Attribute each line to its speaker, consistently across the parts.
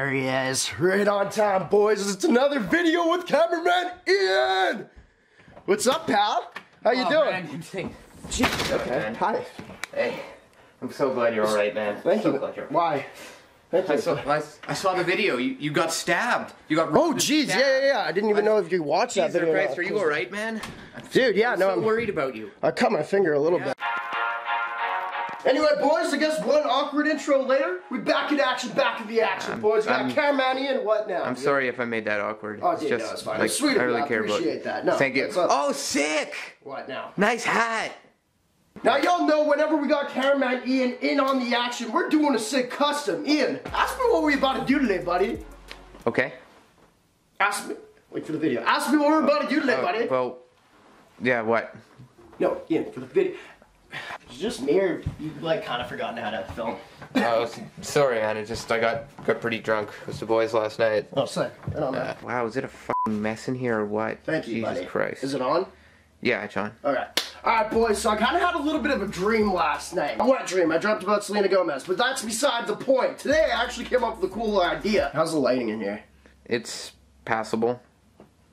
Speaker 1: There he is, right on time, boys. It's another video with cameraman Ian. What's up, pal? How you doing?
Speaker 2: Man,
Speaker 1: Jeez, okay. Hi.
Speaker 2: Hey, I'm so glad you're alright, man.
Speaker 1: Thank you.
Speaker 2: Glad you're
Speaker 1: Why? Thank you.
Speaker 2: I saw the video. You got stabbed. You got.
Speaker 1: Oh, jeez, yeah. I didn't even know if you watched that video.
Speaker 2: Christ, are you alright, man?
Speaker 1: Dude, yeah,
Speaker 2: I'm
Speaker 1: no,
Speaker 2: so worried about you.
Speaker 1: I cut my finger a little bit. Anyway, boys, I guess one awkward intro later, we back in action, boys. We got cameraman Ian. What now?
Speaker 2: I'm sorry if I made that awkward.
Speaker 1: Oh, dude, no, it's fine. It's sweet of you. I appreciate that. No,
Speaker 2: thank you. Oh, sick!
Speaker 1: What now?
Speaker 2: Nice hat.
Speaker 1: Now, y'all know whenever we got cameraman Ian in on the action, we're doing a sick custom. Ian, ask me what we're about to do today, buddy.
Speaker 2: Okay.
Speaker 1: Ask me. Wait for the video. Ask me what we're about to do today, buddy.
Speaker 2: Well, yeah, what?
Speaker 1: No, Ian, for the video. It's just me, or you like kind of forgotten how to film.
Speaker 2: Sorry, man. I got pretty drunk with the boys last night.
Speaker 1: Oh, sick. Right on, man.
Speaker 2: Wow, is it a fucking mess in here or what?
Speaker 1: Thank you,
Speaker 2: Jesus
Speaker 1: buddy.
Speaker 2: Christ.
Speaker 1: Is it on?
Speaker 2: Yeah, it's on.
Speaker 1: Okay. Alright, boys, so I kind of had a little bit of a dream last night. A wet dream. I dreamt about Selena Gomez, but that's beside the point. Today, I actually came up with a cool idea. How's the lighting in here?
Speaker 2: It's passable.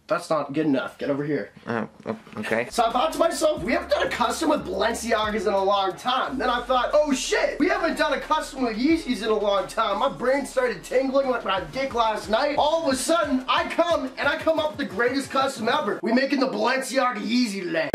Speaker 1: That's not good enough. Get over here.
Speaker 2: Oh, okay.
Speaker 1: So I thought to myself, we haven't done a custom with Balenciagas in a long time. Then I thought, oh shit, we haven't done a custom with Yeezys in a long time. My brain started tingling like my dick last night. All of a sudden, I come up with the greatest custom ever. We making the Balenciaga Yeezy today.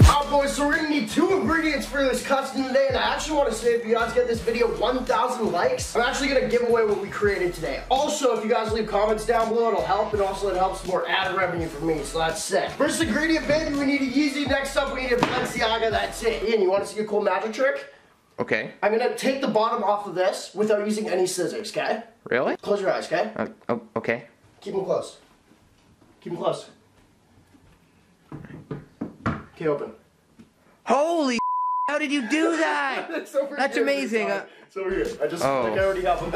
Speaker 1: Alright, boys, so we're gonna need 2 ingredients for this custom today, and I actually want to say if you guys get this video 1,000 likes, I'm actually gonna give away what we created today. Also, if you guys leave comments down below, it'll help, and also it helps more ad revenue for me, so that's sick. First ingredient, baby, we need a Yeezy. Next up, we need a Balenciaga. That's it. Ian, you want to see a cool magic trick? Okay. I'm gonna take the bottom off of this without using any scissors, okay?
Speaker 2: Really?
Speaker 1: Close your eyes, okay?
Speaker 2: Okay.
Speaker 1: Keep them close. Keep them close. Okay, open.
Speaker 2: Holy how did you do that? That's amazing.
Speaker 1: It's over here. I think I already have them.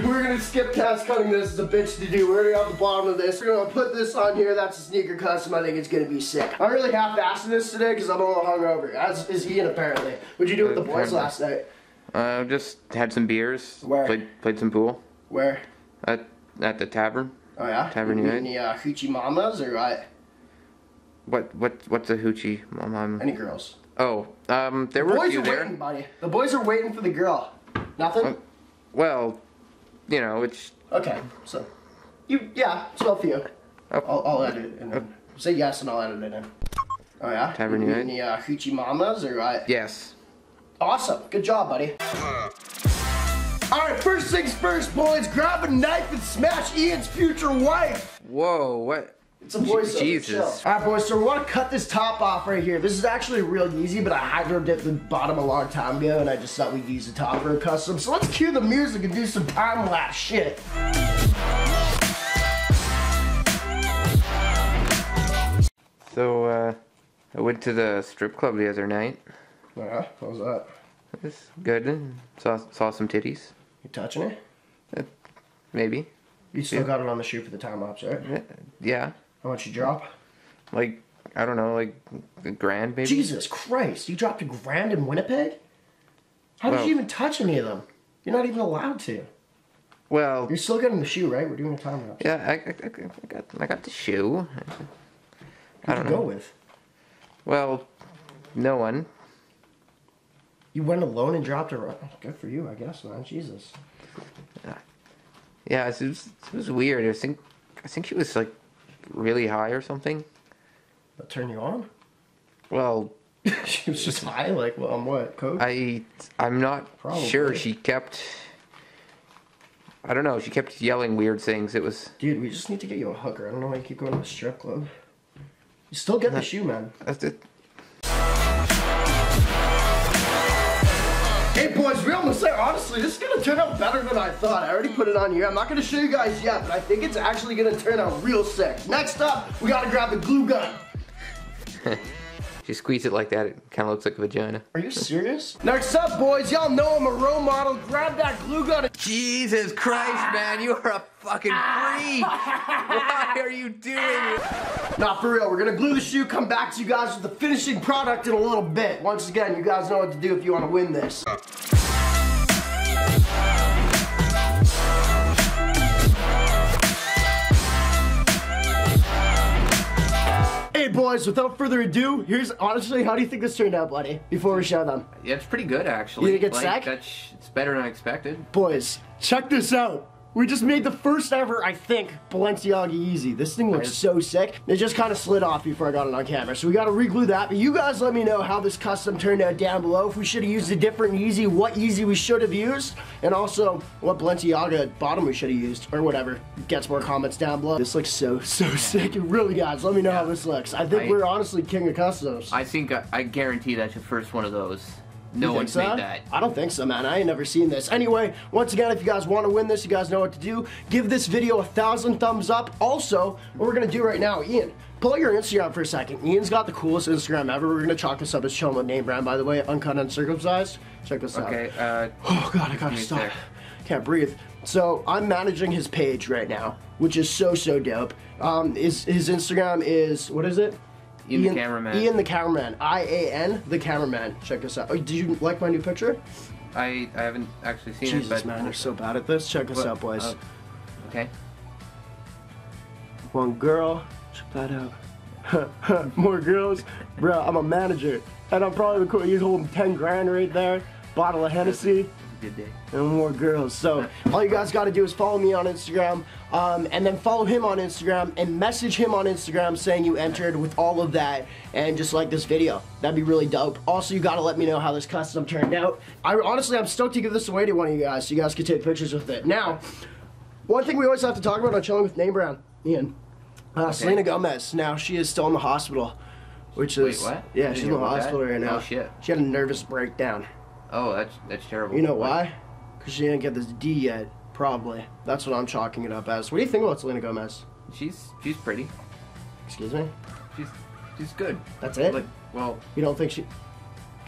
Speaker 1: We're gonna skip past cutting this. It's a bitch to do. We're already on the bottom of this. We're gonna put this on here. That's a sneaker custom. I think it's gonna be sick. I'm really half-assing this today because I'm a little hungover. As is Ian apparently. What'd you do with the boys last night?
Speaker 2: Just had some beers.
Speaker 1: Where?
Speaker 2: Played some pool.
Speaker 1: Where?
Speaker 2: At the tavern.
Speaker 1: Oh yeah?
Speaker 2: Tavern Unite.
Speaker 1: Any hoochie mamas or what?
Speaker 2: What's a hoochie mom?
Speaker 1: Any girls?
Speaker 2: Oh, there were a few there.
Speaker 1: Waiting, buddy. The boys are waiting for the girl. Nothing?
Speaker 2: Well, you know, it's...
Speaker 1: Okay, so... it's all for you.
Speaker 2: Oh.
Speaker 1: I'll edit it in. Say yes and I'll edit it in. Oh yeah?
Speaker 2: Tavern Unite.
Speaker 1: Any hoochie mamas or what?
Speaker 2: Yes.
Speaker 1: Awesome. Good job, buddy. Alright, first things first, boys. Grab a knife and smash Ian's future wife.
Speaker 2: Whoa, what?
Speaker 1: It's a voiceover.
Speaker 2: Jesus.
Speaker 1: Alright, boys, so we want to cut this top off right here. This is actually real easy, but I hydro dipped the bottom a long time ago, and I just thought we'd use the top for a custom. So let's cue the music and do some time-lapse shit.
Speaker 2: So, I went to the strip club the other night.
Speaker 1: Yeah, what was that?
Speaker 2: It was good. Saw some titties.
Speaker 1: You touching it?
Speaker 2: Maybe.
Speaker 1: You still got it on the shoe for the time-lapse, right?
Speaker 2: Yeah.
Speaker 1: How much you drop?
Speaker 2: Like, I don't know, like $1,000 maybe?
Speaker 1: Jesus Christ, you dropped $1,000 in Winnipeg? How did you even touch any of them? You're not even allowed to.
Speaker 2: Well...
Speaker 1: You're still getting the shoe, right? We're doing a time-lapse.
Speaker 2: Yeah, I got the shoe.
Speaker 1: Who'd you go with?
Speaker 2: Well, no one.
Speaker 1: You went alone and dropped her. Good for you, I guess, man. Jesus.
Speaker 2: Yeah, it was weird. I think she was like really high or something.
Speaker 1: That turned you on?
Speaker 2: Well,
Speaker 1: she was just high, like, well, on what, coke?
Speaker 2: I'm not sure. She kept, I don't know, she kept yelling weird things. It was... Dude,
Speaker 1: we just need to get you a hooker. I don't know why you keep going to the strip club. You still get the shoe, man.
Speaker 2: That's it.
Speaker 1: Hey boys, we almost there. Honestly, this is gonna turn out better than I thought. I already put it on here. I'm not gonna show you guys yet, but I think it's actually gonna turn out real sick. Next up, we gotta grab the glue gun.
Speaker 2: If you squeeze it like that, it kind of looks like a vagina.
Speaker 1: Are you serious? Next up, boys, y'all know I'm a role model. Grab that glue gun.
Speaker 2: Jesus Christ, man, you are a fucking freak. Why are you doing it?
Speaker 1: Nah, for real, we're gonna glue the shoe, come back to you guys with the finishing product in a little bit. Once again, you guys know what to do if you want to win this. boys, without further ado, here's honestly, how do you think this turned out, buddy? Before we show them.
Speaker 2: Yeah, it's pretty good actually.
Speaker 1: You think it's sick?
Speaker 2: It's better than I expected.
Speaker 1: Boys, check this out. We just made the first ever, I think, Balenciaga Yeezy. This thing looks so sick. It just kind of slid off before I got it on camera. So we got to re-glue that. But you guys let me know how this custom turned out down below. If we should have used a different Yeezy, what Yeezy we should have used. And also, what Balenciaga bottom we should have used. Or whatever. Get more comments down below. This looks so sick. Really, guys, let me know how this looks. I think we're honestly king of customs.
Speaker 2: I think, I guarantee that's your first one of those. No one's made that.
Speaker 1: I don't think so, man. I ain't never seen this. Anyway, once again, if you guys want to win this, you guys know what to do. Give this video 1,000 thumbs up. Also, what we're going to do right now, Ian, pull out your Instagram for a second. Ian's got the coolest Instagram ever. We're going to chalk this up as Choma name brand, by the way. Uncut, uncircumcised. Check this out.
Speaker 2: Okay,
Speaker 1: oh, God, I got to stop. Can't breathe. So, I'm managing his page right now, which is so dope. His Instagram is, what is it?
Speaker 2: Ian the Cameraman.
Speaker 1: Ian the Cameraman. I-A-N the Cameraman. Check this out. Oh, did you like my new picture?
Speaker 2: I haven't actually seen
Speaker 1: Jesus,
Speaker 2: it, but...
Speaker 1: man, you're so bad at this. Check this out, boys.
Speaker 2: Okay.
Speaker 1: One girl. Check that out. More girls. Bro, I'm a manager. And I'm probably the cool. He's holding 10 grand right there. Bottle of Hennessy.
Speaker 2: Good day.
Speaker 1: And more girls. So all you guys got to do is follow me on Instagram, and then follow him on Instagram and message him on Instagram saying you entered with all of that and just like this video. That'd be really dope. Also, you got to let me know how this custom turned out. I'm stoked to give this away to one of you guys so you guys can take pictures with it. Now, one thing we always have to talk about on Chilling with Name Brand, Ian. Selena Gomez. Now she is still in the hospital, which is
Speaker 2: wait, what?
Speaker 1: Yeah, she's in the hospital right now.
Speaker 2: Oh shit.
Speaker 1: She had a nervous breakdown.
Speaker 2: Oh, that's terrible.
Speaker 1: You know why? Because she didn't get this D yet, probably. That's what I'm chalking it up as. What do you think about Selena Gomez?
Speaker 2: She's pretty.
Speaker 1: Excuse me?
Speaker 2: She's good.
Speaker 1: That's it?
Speaker 2: Like, well...
Speaker 1: You don't think she...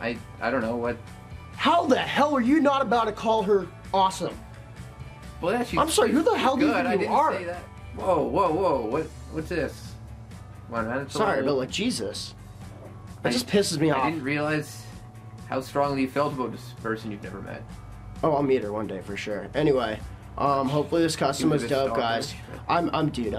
Speaker 2: I don't know what...
Speaker 1: How the hell are you not about to call her awesome?
Speaker 2: Well, yeah, she's...
Speaker 1: I'm sorry, who the hell do you think
Speaker 2: I
Speaker 1: you
Speaker 2: didn't
Speaker 1: are?
Speaker 2: say that. Whoa. What's this? Come on, man.
Speaker 1: Sorry, but like, Jesus. That just pisses me off.
Speaker 2: I didn't realize how strongly you felt about this person you've never met.
Speaker 1: Oh, I'll meet her one day for sure. Anyway, hopefully this custom is dope, guys. I'm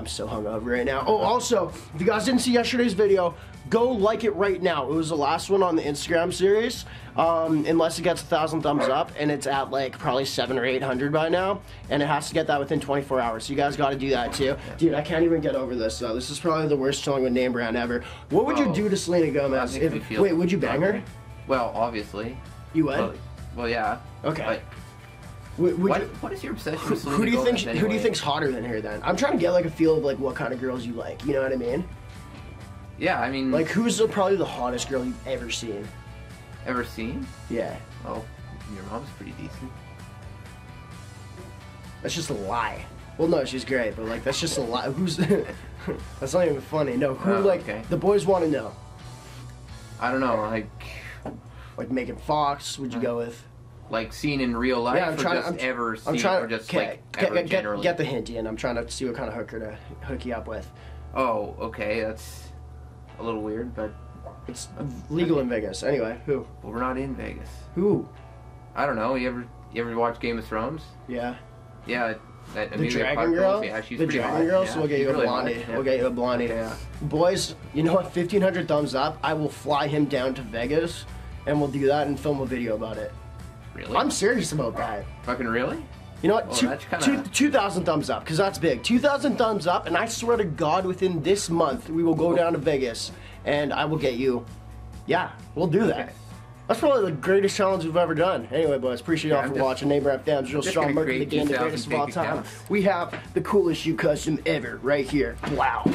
Speaker 1: so hungover right now. Oh, also, if you guys didn't see yesterday's video, go like it right now. It was the last one on the Instagram series, unless it gets 1,000 thumbs up, and it's at like probably 700 or 800 by now, and it has to get that within 24 hours. So you guys got to do that too. Dude, I can't even get over this though. This is probably the worst Chilling with Name Brand ever. What would you do to Selena Gomez? Wait, would you bang her?
Speaker 2: Well, obviously.
Speaker 1: You would?
Speaker 2: Well, yeah.
Speaker 1: Okay.
Speaker 2: What is your obsession with Selena Gomez anyway?
Speaker 1: Who do you think's hotter than her then? I'm trying to get like a feel of like what kind of girls you like. You know what I mean?
Speaker 2: Yeah, I mean...
Speaker 1: Like, who's probably the hottest girl you've ever seen?
Speaker 2: Ever seen?
Speaker 1: Yeah.
Speaker 2: Oh, your mom's pretty decent.
Speaker 1: That's just a lie. Well, no, she's great, but like, that's just a lie. Who's... That's not even funny. No, who, the boys want to know.
Speaker 2: I don't know,
Speaker 1: Like Megan Fox, would you go with?
Speaker 2: Like seen in real life,
Speaker 1: yeah,
Speaker 2: or just
Speaker 1: get the hint, Ian. I'm trying to see what kind of hooker to hook you up with.
Speaker 2: Oh, okay, that's a little weird, but...
Speaker 1: It's legal in Vegas. Anyway, who?
Speaker 2: Well, we're not in Vegas.
Speaker 1: Who?
Speaker 2: I don't know, you ever watch Game of Thrones?
Speaker 1: Yeah.
Speaker 2: Yeah,
Speaker 1: the Dragon Girl?
Speaker 2: Yeah, she's
Speaker 1: the
Speaker 2: pretty
Speaker 1: Dragon Girl? Yeah, so we'll get you a blondie.
Speaker 2: Yeah.
Speaker 1: We'll get you a blondie. Yeah. Boys, you know what? 1,500 thumbs up. I will fly him down to Vegas, and we'll do that and film a video about it.
Speaker 2: Really?
Speaker 1: I'm serious about that.
Speaker 2: Fucking really?
Speaker 1: You know what? 2,000 thumbs up, because that's big. 2,000 thumbs up, and I swear to God, within this month, we will go down to Vegas, and I will get you. Yeah, we'll do that. Okay. That's probably the greatest challenge we've ever done. Anyway, boys, appreciate y'all for watching. Name Brand Fams, real strong market again, the greatest of all time. We have the coolest shoe custom ever right here. Wow.